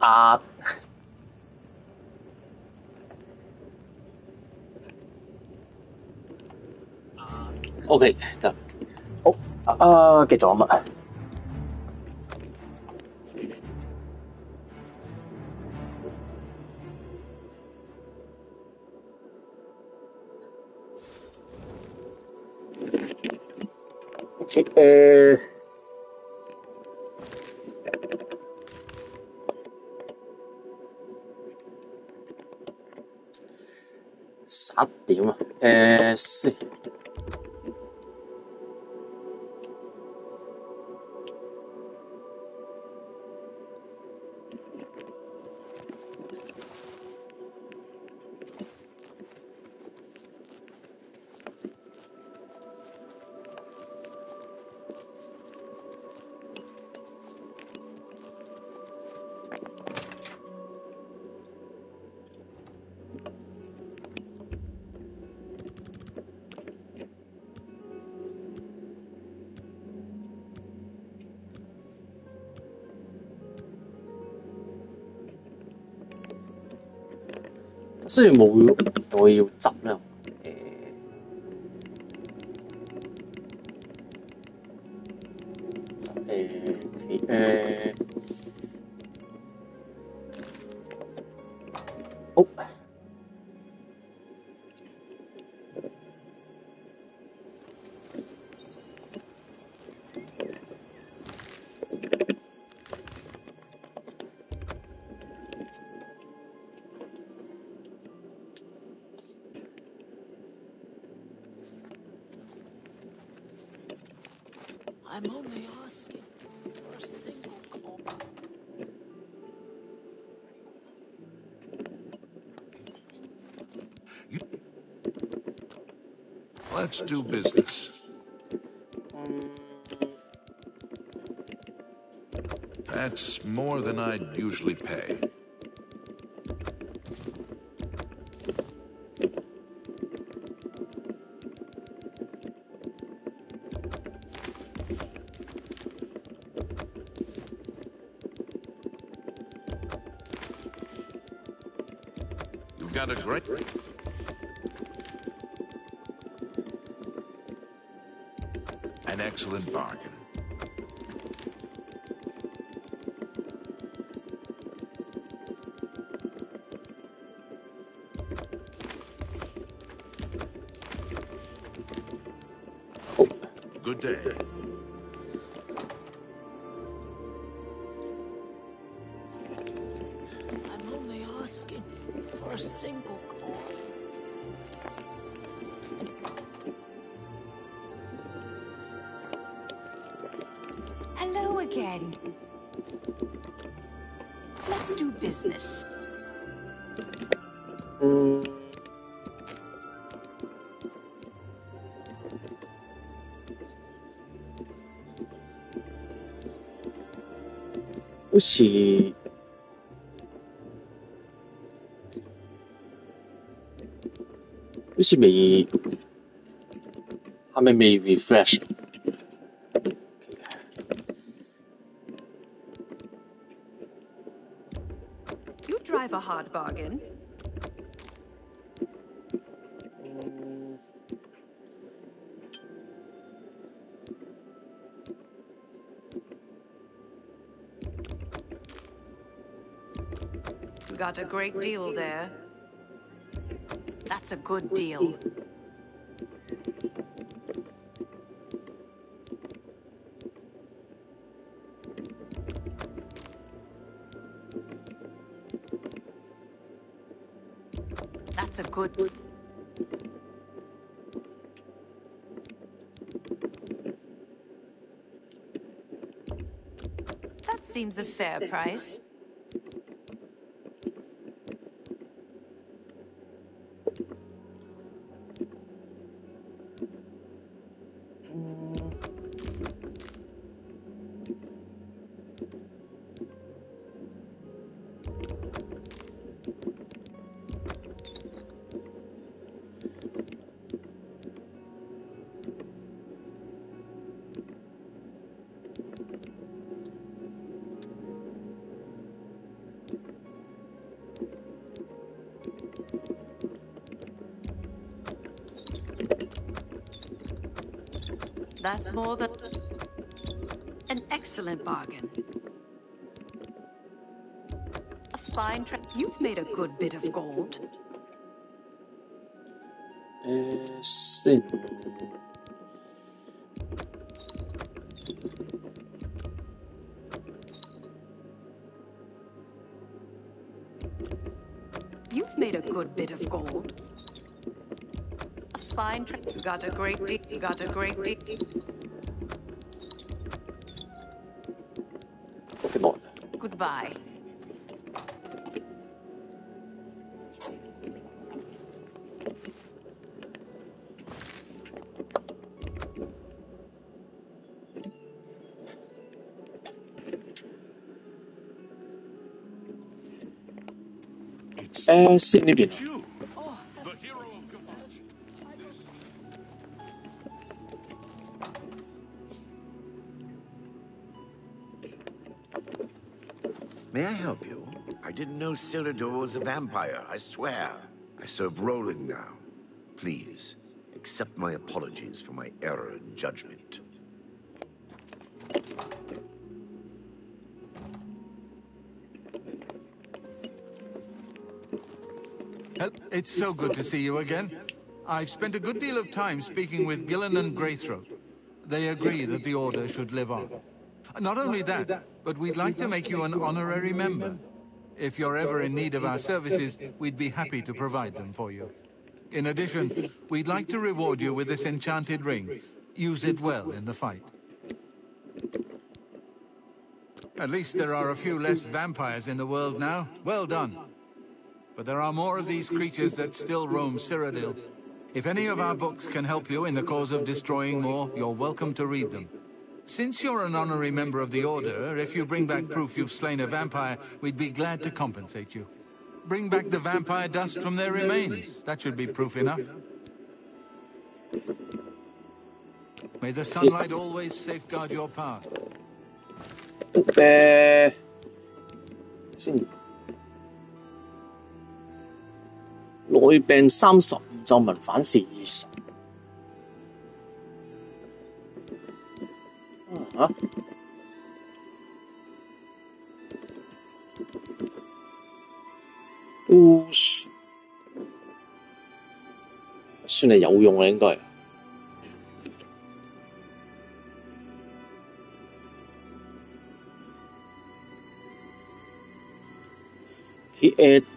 啊，OK 得，好繼續啊嘛。7點啊，先。雖然冇我要執啦，好。I'm only asking for a single call. Let's do business. That's more than I'd usually pay. You've got a great... An excellent bargain. Good day. I'm only asking for a single call. Hello again. Let's do business.好似未，係咪未 refresh？ You drive a hard bargain. You got a great deal there. That's a good deal. That's a good... That seems a fair price. That's more than an excellent bargain. A fine You've made a good bit of gold. 先。You've made a good bit of gold. A fine You got a great deal. You got a great deal. Pokemon. Goodbye. It's 先呢邊。 you, the hero of Gamatch. May I help you? I didn't know Cyrodiil was a vampire, I swear. I serve rolling now. Please, accept my apologies for my error in judgment. It's so good to see you again. I've spent a good deal of time speaking with Gillen and Greythroat. They agree that the Order should live on. Not only that, but we'd like to make you an honorary member. If you're ever in need of our services, we'd be happy to provide them for you. In addition, we'd like to reward you with this enchanted ring. Use it well in the fight. At least there are a few less vampires in the world now. Well done. But there are more of these creatures that still roam Cyrodiil. If any of our books can help you in the cause of destroying more, you're welcome to read them. Since you're an honorary member of the Order, if you bring back proof you've slain a vampire, we'd be glad to compensate you. Bring back the vampire dust from their remains. That should be proof enough. May the sunlight always safeguard your path. 先。內病30，就文反是20。啊！都算係有用啦，應該。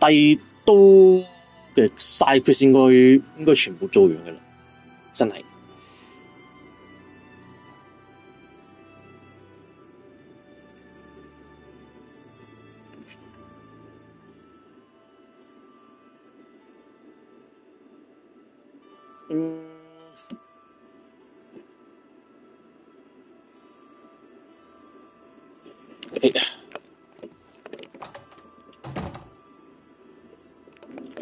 第刀嘅晒佢應該全部做完嘅啦，真係。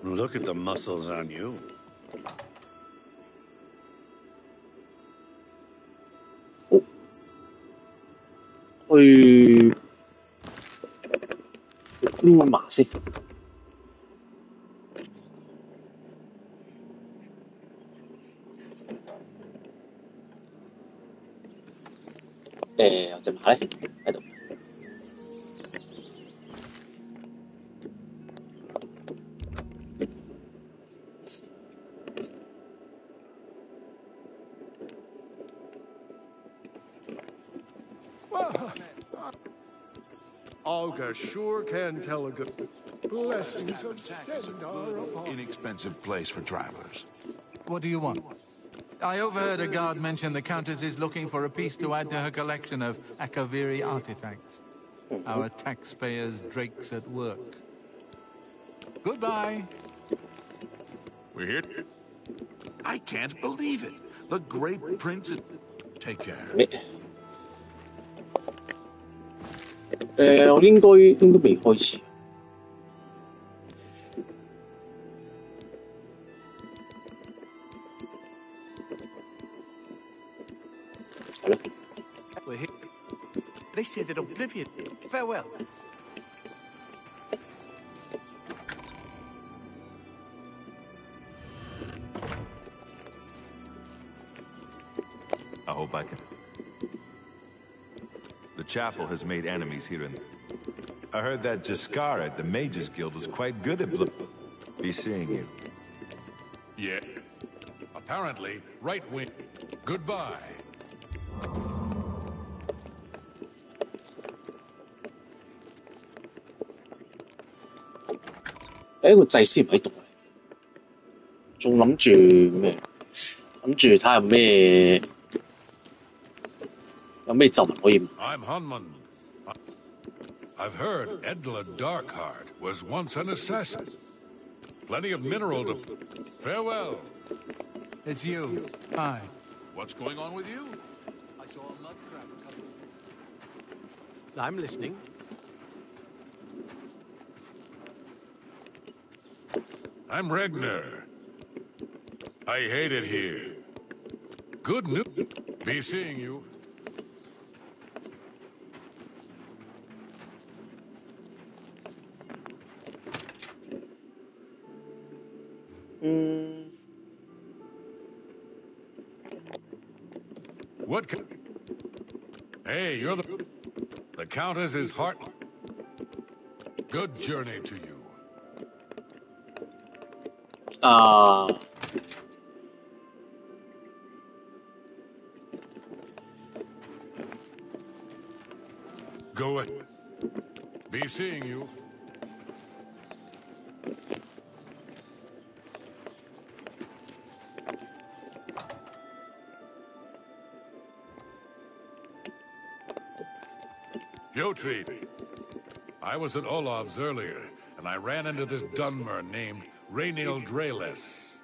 Look at the muscles on you. 去攣麻先。有隻馬咧喺度。Olga sure can tell a good blessings of Stendar upon. Inexpensive place for travelers. What do you want? I overheard a guard mention the Countess is looking for a piece to add to her collection of Akaviri artifacts. Our taxpayers' drakes at work. Goodbye. We're here. I can't believe it. The great prince. Take care. 我應該未開始。係咯。We're here. They say that oblivion. Farewell. I hope I can. The chapel has made enemies here and... I heard that Jaskar at the Mages Guild is quite good at be seeing you. Yeah. Apparently, right wing. Goodbye.個祭司唔喺度，仲諗住咩？諗住睇下有咩咒文可以。I'm Hunman. I've heard Edla Darkheart was once an assassin. Plenty of mineral to... Farewell. It's you. Hi. What's going on with you? I saw a mud crab a couple... I'm listening. I'm Regner. I hate it here. Good news. Be seeing you. What? Hey, you're the Countess is heart. Good journey to you. Go it. Be seeing you. Fjotrid. I was at Olav's earlier, and I ran into this Dunmer named Rhaenil Dreles.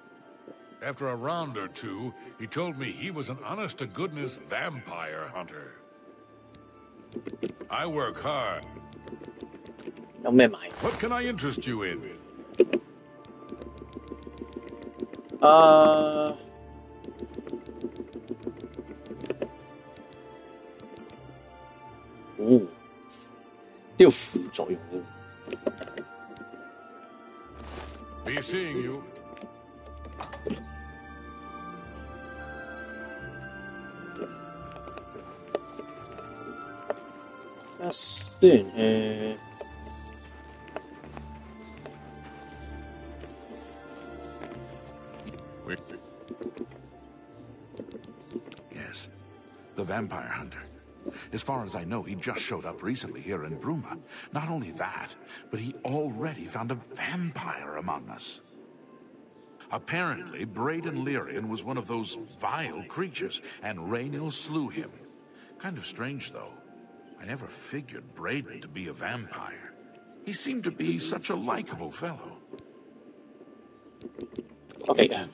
After a round or two, he told me he was an honest-to-goodness vampire hunter. I work hard. What can I interest you in? Be seeing you. Yes, the vampire hunter. As far as I know, he just showed up recently here in Bruma. Not only that, but he already found a vampire among us. Apparently, Braden Lyrian was one of those vile creatures, and Rhaenil slew him. Kind of strange, though. I never figured Braden to be a vampire. He seemed to be such a likable fellow. Okay.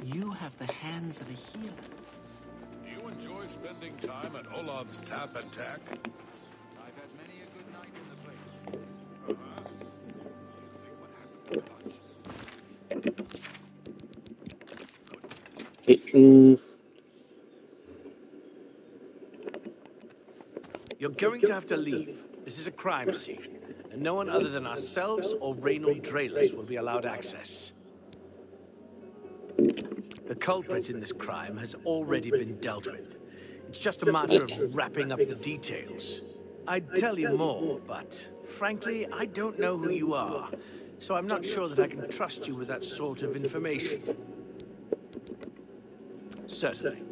You have the hands of a healer. Do you enjoy spending time at Olav's Tap and Tack? I've had many a good night in the place. Do you think what happened to Clutch? You're going to have to leave. This is a crime scene, and no one other than ourselves or Rhaenil Dreles will be allowed access. The culprit in this crime has already been dealt with. It's just a matter of wrapping up the details. I'd tell you more, but frankly, I don't know who you are, so I'm not sure that I can trust you with that sort of information. Certainly.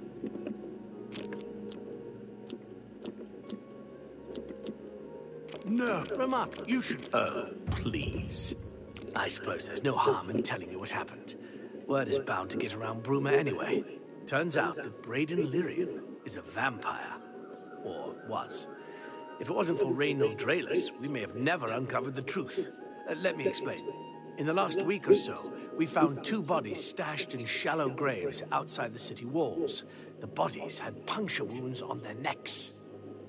No, remark, you should... please. I suppose there's no harm in telling you what happened. Word is bound to get around Bruma anyway. Turns out that Braden Lyrian is a vampire. Or was. If it wasn't for Rhaenil Dreles, we may have never uncovered the truth. Let me explain. In the last week or so, we found 2 bodies stashed in shallow graves outside the city walls. The bodies had puncture wounds on their necks.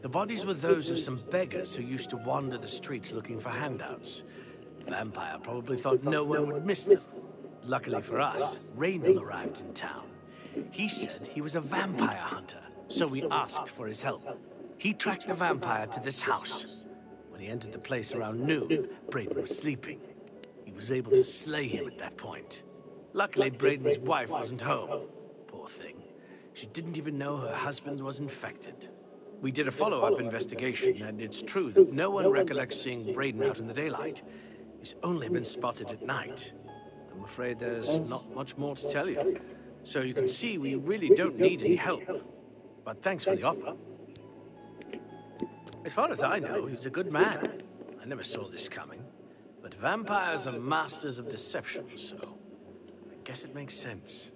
The bodies were those of some beggars who used to wander the streets looking for handouts. The vampire probably thought no one would miss them. Luckily for us, Rhaenil arrived in town. He said he was a vampire hunter, so we asked for his help. He tracked the vampire to this house. When he entered the place around noon, Braden was sleeping. He was able to slay him at that point. Luckily, Braden's wife wasn't home. Poor thing. She didn't even know her husband was infected. We did a follow-up investigation, and it's true that no one recollects seeing Braden out in the daylight. He's only been spotted at night. I'm afraid there's not much more to tell you. So you can see we really don't need any help. But thanks for the offer. As far as I know, he's a good man. I never saw this coming. But vampires are masters of deception, so I guess it makes sense.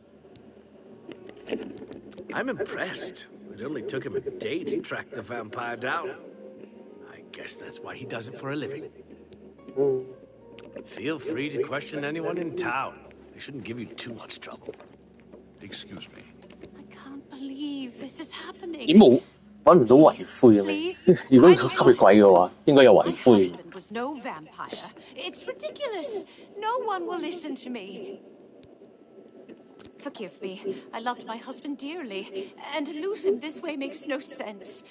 I'm impressed. It only took him a day to track the vampire down. I guess that's why he does it for a living. Feel free to question anyone in town. They shouldn't give you too much trouble. Excuse me. I can't believe this is happening. 點冇揾唔到遺灰嘅咩？如果佢吸血鬼嘅話，應該有遺 My 灰。 husband was no vampire. It's ridiculous. No one will listen to me. Forgive me. I loved my husband dearly, and to lose him this way makes no sense.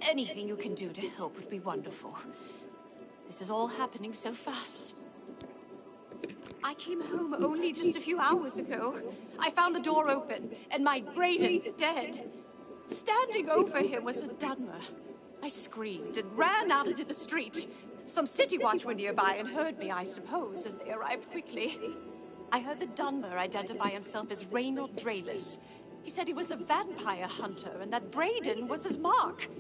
Anything you can do to help would be wonderful. This is all happening so fast. I came home only just a few hours ago. I found the door open, and my Braden dead. Standing over him was a Dunmer. I screamed and ran out into the street. Some city watch were nearby and heard me, I suppose, as they arrived quickly. I heard the Dunmer identify himself as Reynold Dreylis. He said he was a vampire hunter and that Braden was his mark.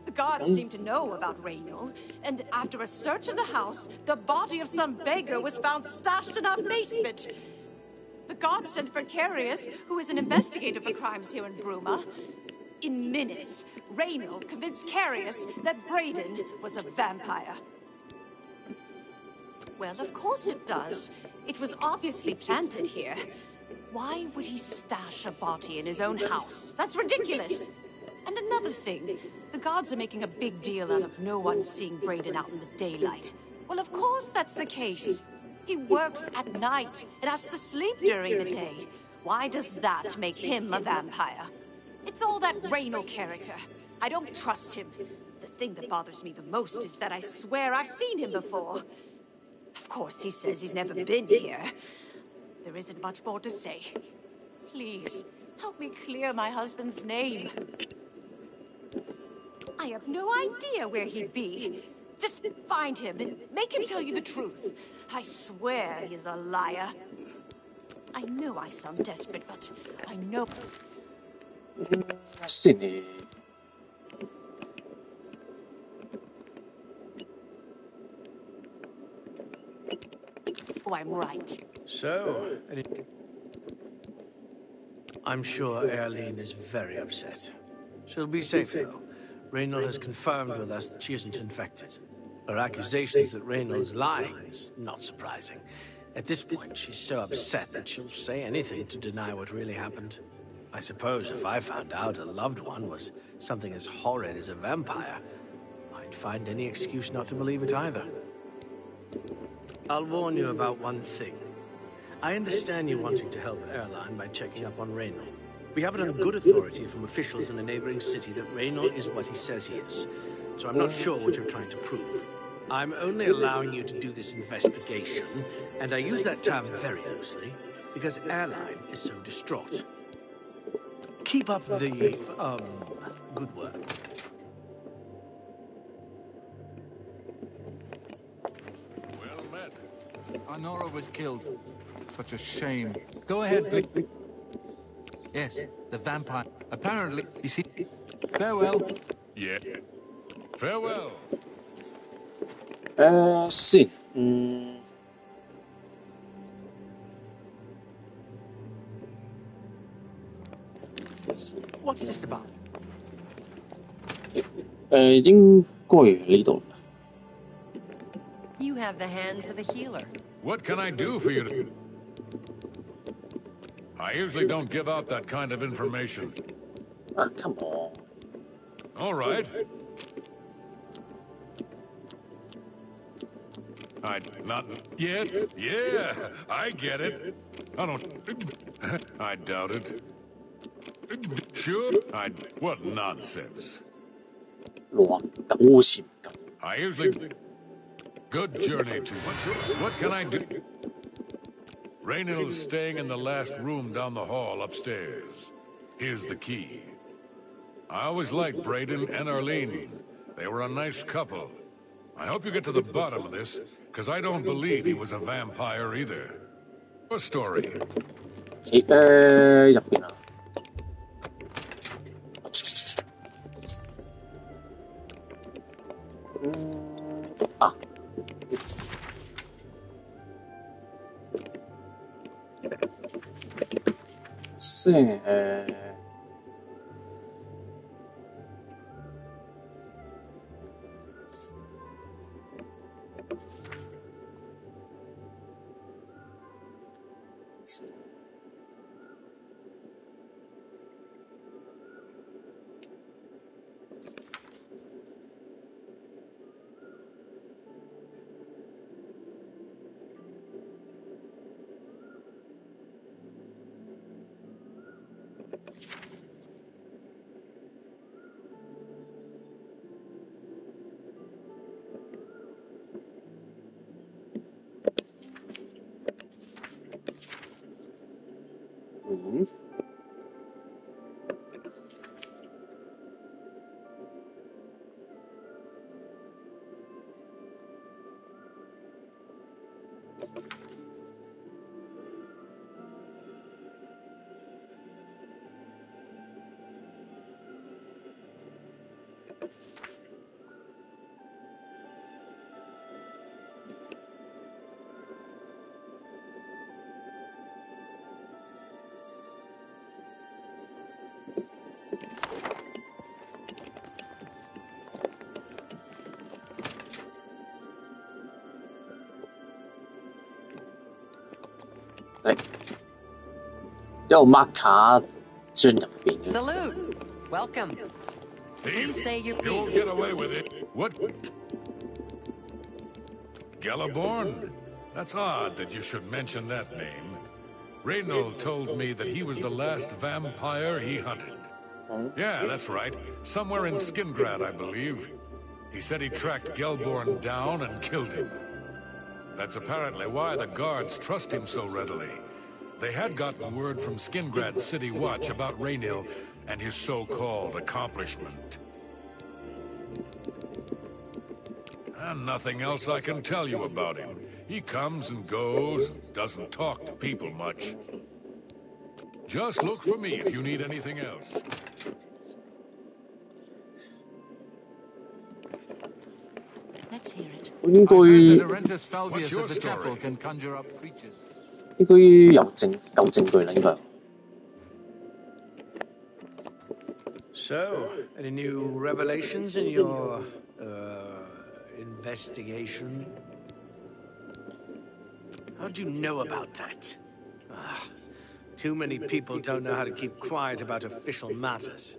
The guards seemed to know about Reynold, and after a search of the house, the body of some beggar was found stashed in our basement. The guards sent for Carius, who is an investigator for crimes here in Bruma. In minutes, Reynold convinced Carius that Braden was a vampire. Well, of course it does. It was obviously planted here. Why would he stash a body in his own house? That's ridiculous. And another thing, the guards are making a big deal out of no one seeing Braden out in the daylight. Well, of course that's the case. He works at night and has to sleep during the day. Why does that make him a vampire? It's all that Reynold character. I don't trust him. The thing that bothers me the most is that I swear I've seen him before. Of course, he says he's never been here. There isn't much more to say. Please, help me clear my husband's name. I have no idea where he'd be. Just find him and make him tell you the truth. I swear he's a liar. I know I sound desperate, but I know... 先你 Oh, I'm right. So, I'm sure Erlene is very upset. She'll be safe, though. Reynold has confirmed with us that she isn't infected. Her accusations that Reynold is lying is not surprising. At this point, she's so upset that she'll say anything to deny what really happened. I suppose if I found out a loved one was something as horrid as a vampire, I'd find any excuse not to believe it either. I'll warn you about one thing. I understand you wanting to help Erline by checking up on Reynold. We have it on good authority from officials in a neighboring city that Reynold is what he says he is. So I'm not sure what you're trying to prove. I'm only allowing you to do this investigation, and I use that term very loosely, because Erline is so distraught. Keep up the, good work. Well met. Honora was killed. Such a shame. Go ahead, please. Yes, the vampire. Apparently, you see... Farewell. Yeah. Farewell. 先 What's this about? 應該呢度 You have the hands of a healer. What can I do for you? I usually don't give out that kind of information. come on All right. Not yet. Yeah, I get it. I don't... I doubt it. Sure? What nonsense. 亂搞線咁 I usually... Good journey to... What can I do? Raynill's staying in the last room down the hall upstairs. Here's the key. I always liked Brayden and Arlene. They were a nice couple. I hope you get to the bottom of this, because I don't believe he was a vampire either. Your story. 入邊啊，啊，先嚟，一路 mark 卡磚入邊。Salute! Welcome. Please say your You won't piece. get away with it. What? Galaborn? That's odd that you should mention that name. Reynold told me that he was the last vampire he hunted. Yeah, that's right. Somewhere in Skingrad, I believe. He said he tracked Gelborn down and killed him. That's apparently why the guards trust him so readily. They had gotten word from Skingrad's City Watch about Reynill and his so-called accomplishment. And nothing else I can tell you about him. He comes and goes, doesn't talk to people much. Just look for me if you need anything else. Let's hear it. 應該 I've heard that Arentus What's Falvius your of the story? chapel can conjure up creatures. 應該夠證據啦，應該。So, any new revelations in your, investigation? How'd you know about that? Too many people don't know how to keep quiet about official matters.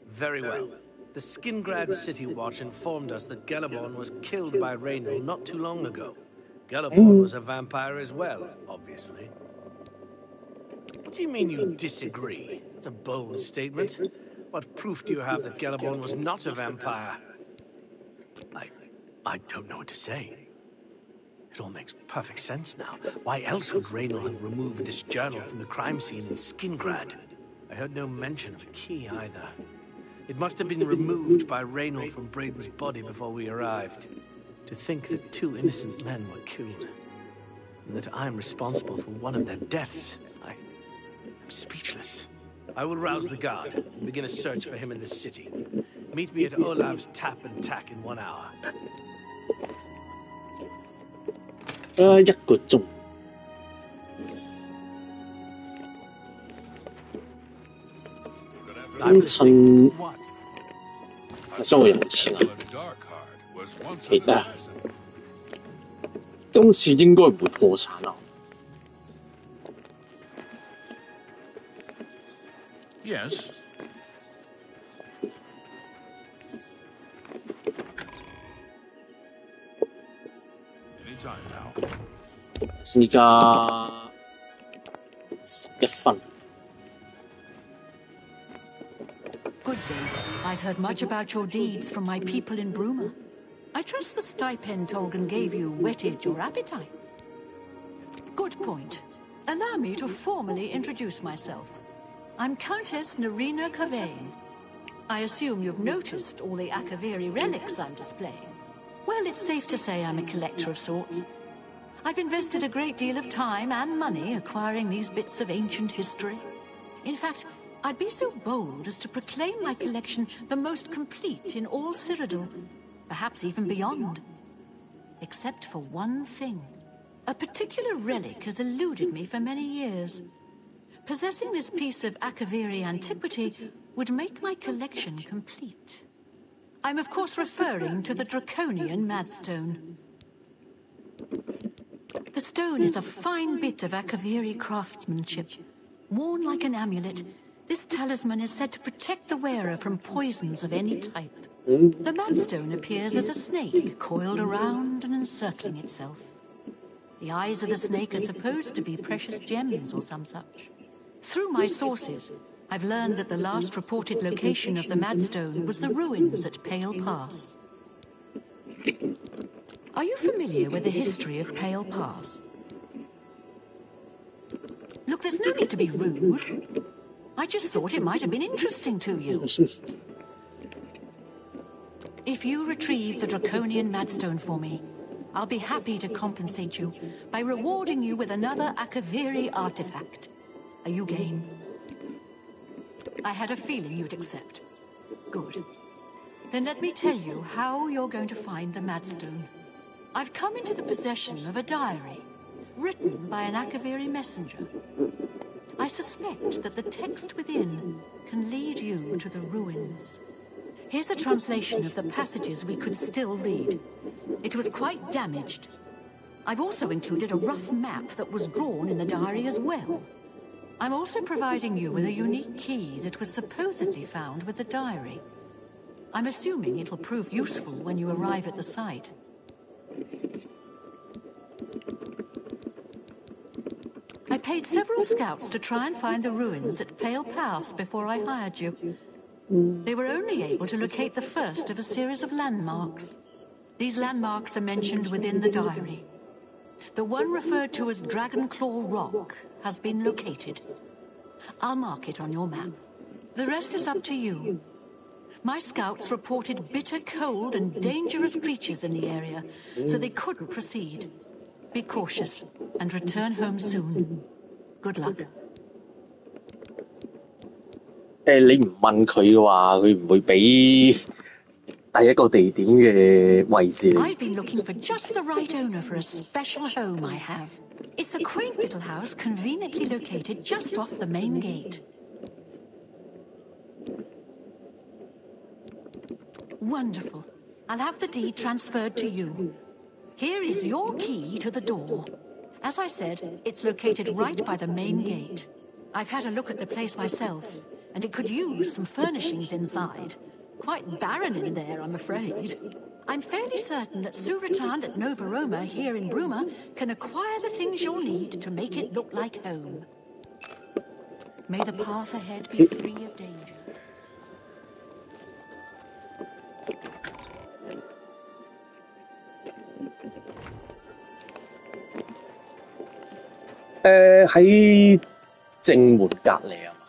Very well. The Skingrad City Watch informed us that Galaborn was killed by Reynill not too long ago. Galaborn was a vampire as well, obviously. What do you mean you disagree? It's a bold statement. What proof do you have that Galaborn was not a vampire? I don't know what to say. It all makes perfect sense now. Why else would Reynill have removed this journal from the crime scene in Skingrad? I heard no mention of a key either. It must have been removed by Reynill from Brayden's body before we arrived. To think that 2 innocent men were killed, and that I'm responsible for one of their deaths, I'm speechless. I will rouse the guard and begin a search for him in the city. Meet me at Olav's Tap and Tack in 1 hour. 1個鐘。咁趁 What? 所以我有冇錢啊？ Darkheart was once 其 an 他 assassin. 今次應該唔會破產啊！ Yes. Anytime now. 依家11分。 Good day. I've heard much about your deeds from my people in Bruma. I trust the stipend Tolgan gave you whetted your appetite. Good point. Allow me to formally introduce myself. I'm Countess Narina Kavain. I assume you've noticed all the Akaviri relics I'm displaying. Well, it's safe to say I'm a collector of sorts. I've invested a great deal of time and money acquiring these bits of ancient history. In fact, I'd be so bold as to proclaim my collection the most complete in all Cyrodiil, perhaps even beyond. Except for one thing. A particular relic has eluded me for many years. Possessing this piece of Akaviri antiquity would make my collection complete. I'm of course referring to the Draconian Madstone. The stone is a fine bit of Akaviri craftsmanship. Worn like an amulet, this talisman is said to protect the wearer from poisons of any type. The Madstone appears as a snake coiled around and encircling itself. The eyes of the snake are supposed to be precious gems or some such. Through my sources, I've learned that the last reported location of the Madstone was the ruins at Pale Pass. Are you familiar with the history of Pale Pass? Look, there's no need to be rude. I just thought it might have been interesting to you. If you retrieve the Draconian Madstone for me, I'll be happy to compensate you by rewarding you with another Akaviri artifact. Are you game? I had a feeling you'd accept. Good. Then let me tell you how you're going to find the Madstone. I've come into the possession of a diary, written by an Akaviri messenger. I suspect that the text within can lead you to the ruins. Here's a translation of the passages we could still read. It was quite damaged. I've also included a rough map that was drawn in the diary as well. I'm also providing you with a unique key that was supposedly found with the diary. I'm assuming it'll prove useful when you arrive at the site. I paid several scouts to try and find the ruins at Pale Pass before I hired you. They were only able to locate the first of a series of landmarks. These landmarks are mentioned within the diary. The one referred to as Dragonclaw Rock has been located. I'll mark it on your map. The rest is up to you. My scouts reported bitter cold and dangerous creatures in the area, so they couldn't proceed. Be cautious and return home soon. Good luck. 你唔問佢嘅話，佢唔會俾第一個地點嘅位置你。I've been looking for just the right owner for a special home I have. It's a quaint little house conveniently located just off the main gate. Wonderful. I'll have the deed transferred to you. Here is your key to the door. As I said, it's located right by the main gate. I've had a look at the place myself, and it could use some furnishings inside. Quite barren in there, I'm afraid. I'm fairly certain that Suratan at Nova Roma here in Bruma can acquire the things you'll need to make it look like home. May the path ahead be free of danger.喺正門隔離啊嘛。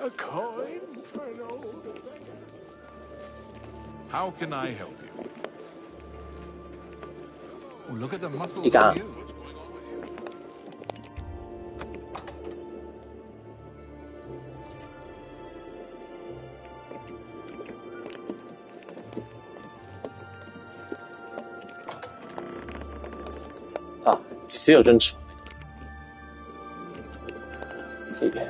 A coin for an old beggar. How can I help you? Oh, look at the muscles You can't. on you. What's going on with you? 啊，至少有張床。OK 嘅。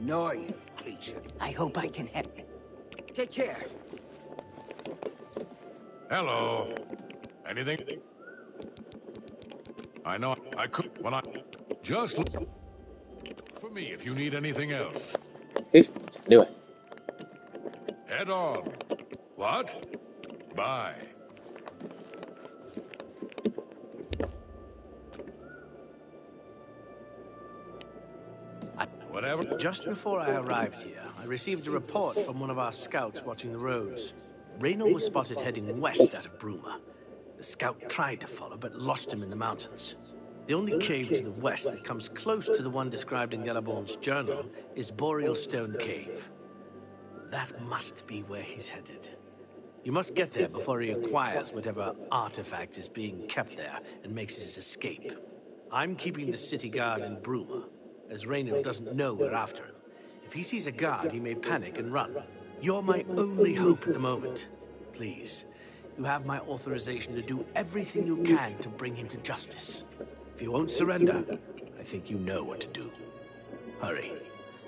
Annoying creature. I hope I can help. Take care. Hello. Anything? I know I could when I just look for me if you need anything else. 咦？呢位 Head on. What? Bye. Whatever. Just before I arrived here, I received a report from one of our scouts watching the roads. Raynor was spotted heading west out of Bruma. The scout tried to follow, but lost him in the mountains. The only cave to the west that comes close to the one described in Gellerborn's journal is Boreal Stone Cave. That must be where he's headed. You must get there before he acquires whatever artifact is being kept there and makes his escape. I'm keeping the city guard in Bruma, as Raynor doesn't know we're after him. If he sees a guard, he may panic and run. You're my only hope at the moment. Please, you have my authorization to do everything you can to bring him to justice. If you won't surrender, I think you know what to do. Hurry.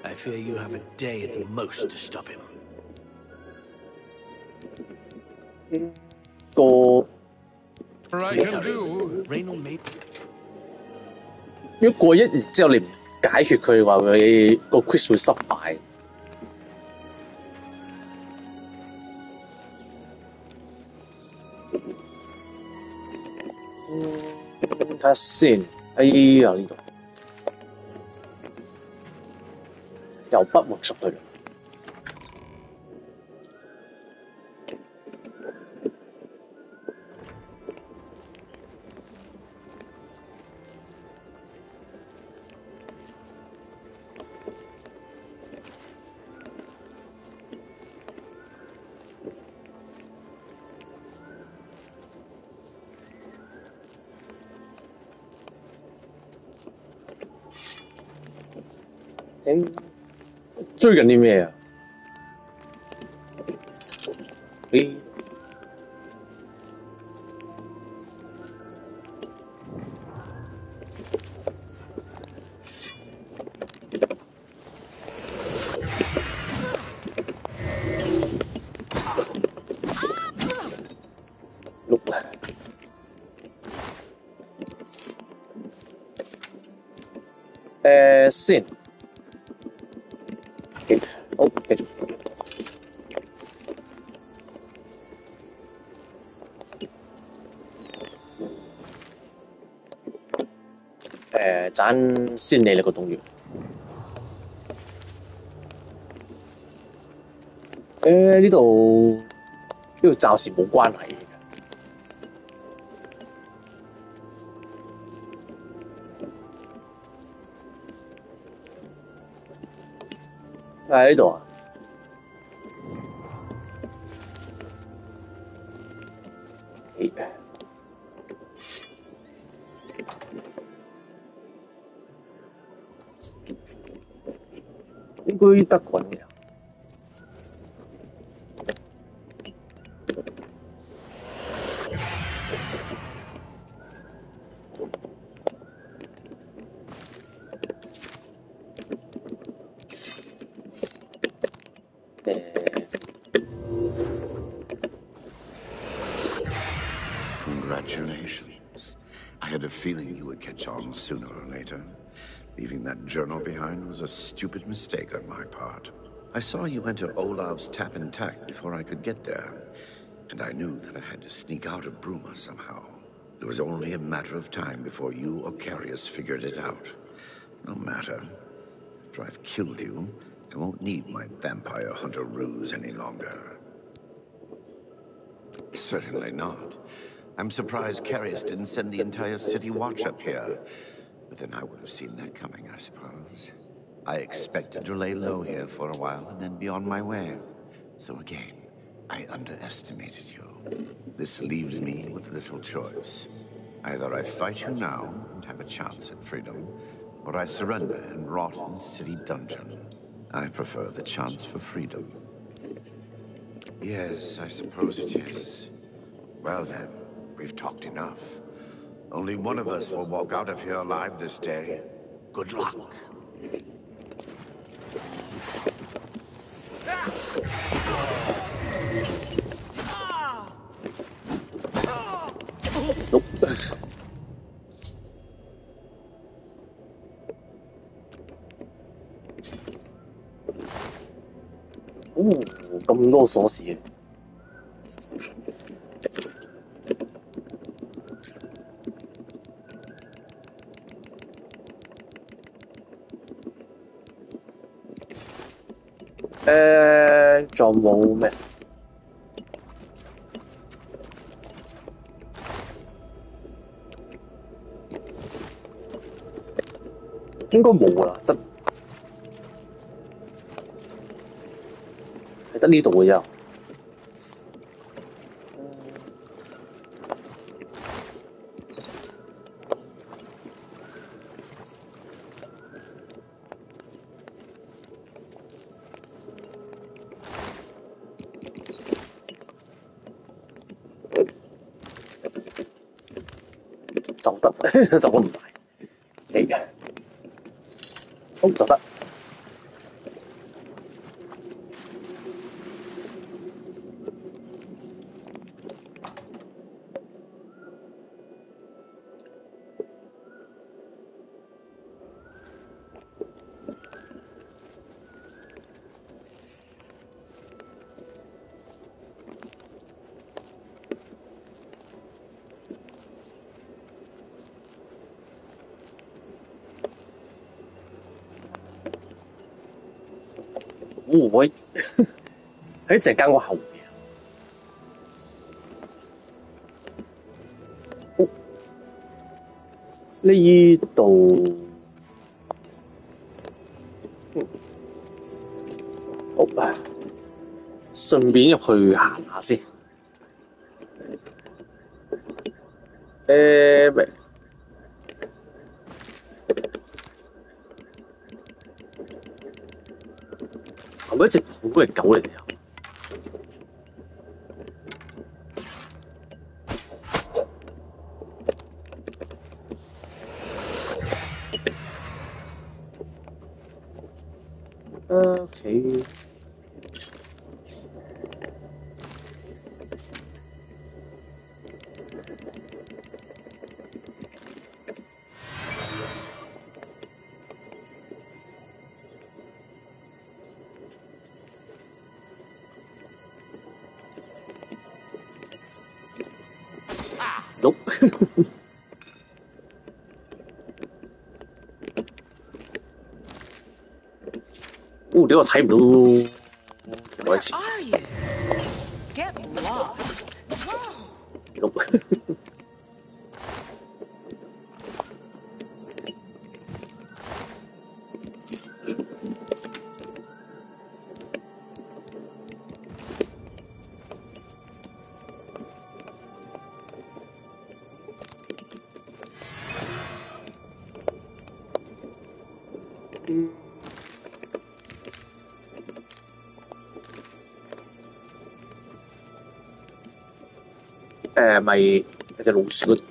I fear you have a day at the most to stop him. 個 I can do. Raynor may... 如果過一日之後你唔解決佢，話佢個 quiz 會失敗。睇下先，哎呀呢度由北門出去啦。追緊啲咩啊？咦？先。好，繼續。斬先你呢個動員。呢度暫時冇關係嘅。喺呢度啊？應該得滾嘅。Congratulations. I had a feeling you would catch on sooner or later. Leaving that journal behind was a stupid mistake on my part. I saw you enter Olav's tap and tack before I could get there, and I knew that I had to sneak out of Bruma somehow. It was only a matter of time before you or Carius figured it out. No matter. After I've killed you, I won't need my vampire hunter ruse any longer. Certainly not. I'm surprised Carius didn't send the entire city watch up here. But then I would have seen that coming, I suppose. I expected to lay low here for a while and then be on my way. So again, I underestimated you. This leaves me with little choice. Either I fight you now and have a chance at freedom, or I surrender and rot in city dungeon. I prefer the chance for freedom. Yes, I suppose it is. Well then, we've talked enough. Only one of us will walk out of here alive this day. Good luck. Nope.咁多鎖匙嘅。仲冇咩？應該冇啦，得呢度嘅啫。就得，就咁唔大。嚟嘅，好就得。我喺隻間屋後邊。呢度，好啊，順便入去行下先。咪係咪一隻普通嘅狗嚟㗎？OK。Nope 哦，你我睇唔到另一次。Nope 咪有隻老鼠嗰度。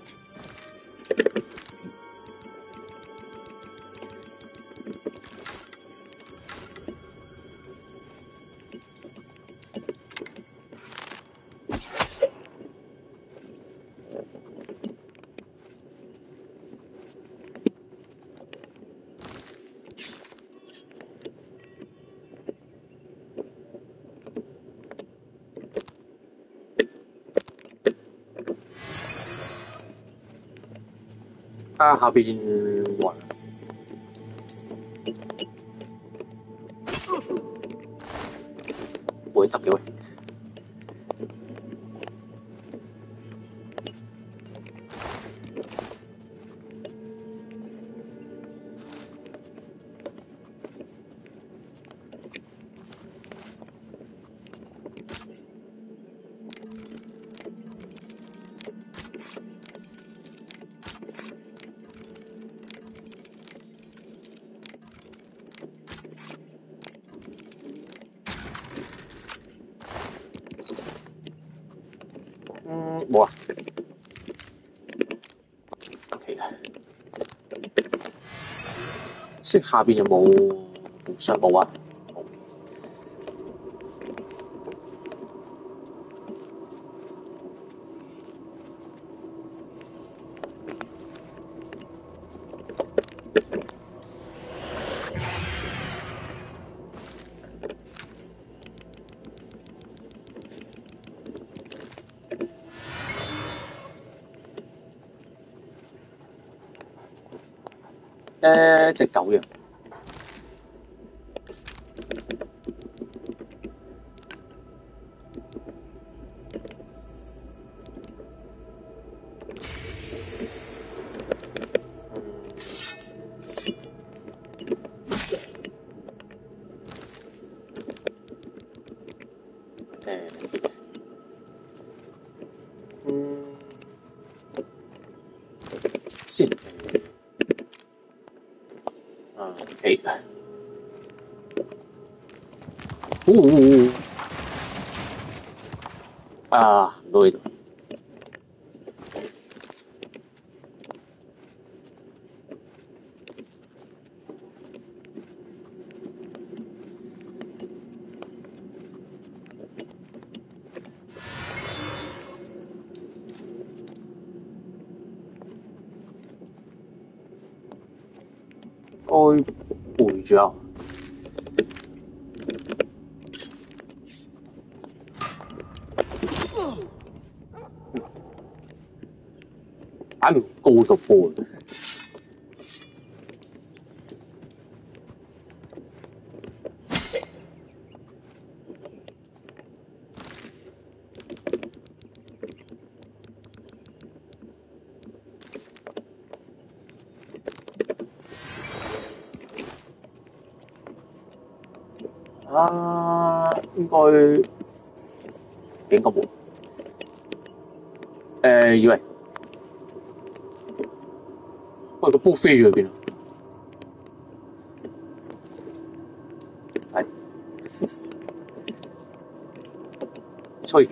下邊雲，會執嘅喂。冇啊。OK 啦。即係下邊有冇上冇啊？隻狗嘅。先。OK。啊，唔到呢度。該背住啊！擺唔高個波。應該冇。以為喂個波飛咗去邊啊？係吹。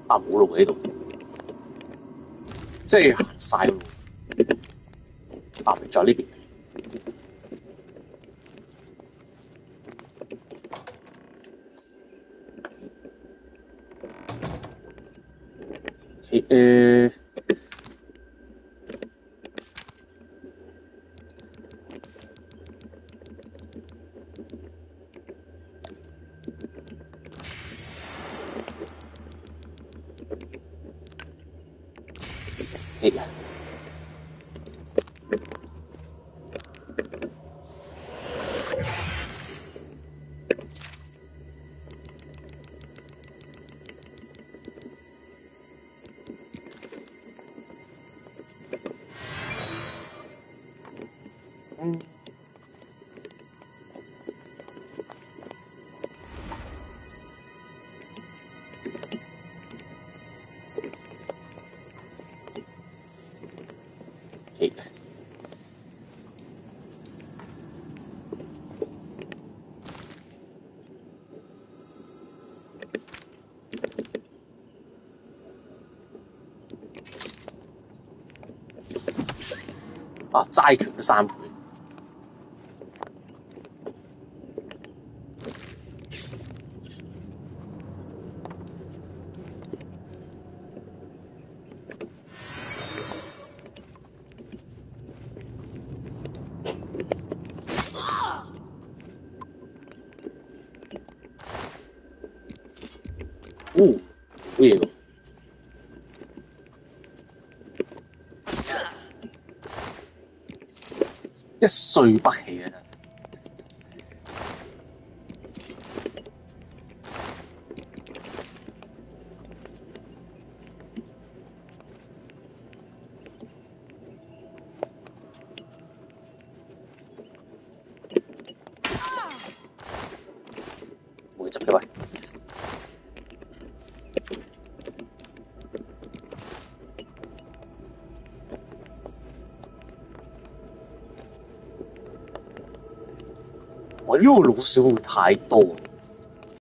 冇路喺度，即係行晒路。就呢邊。齋拳3倍。好嘢喎！一睡不起啊！會執嘅喂。我呢個老鼠會太多。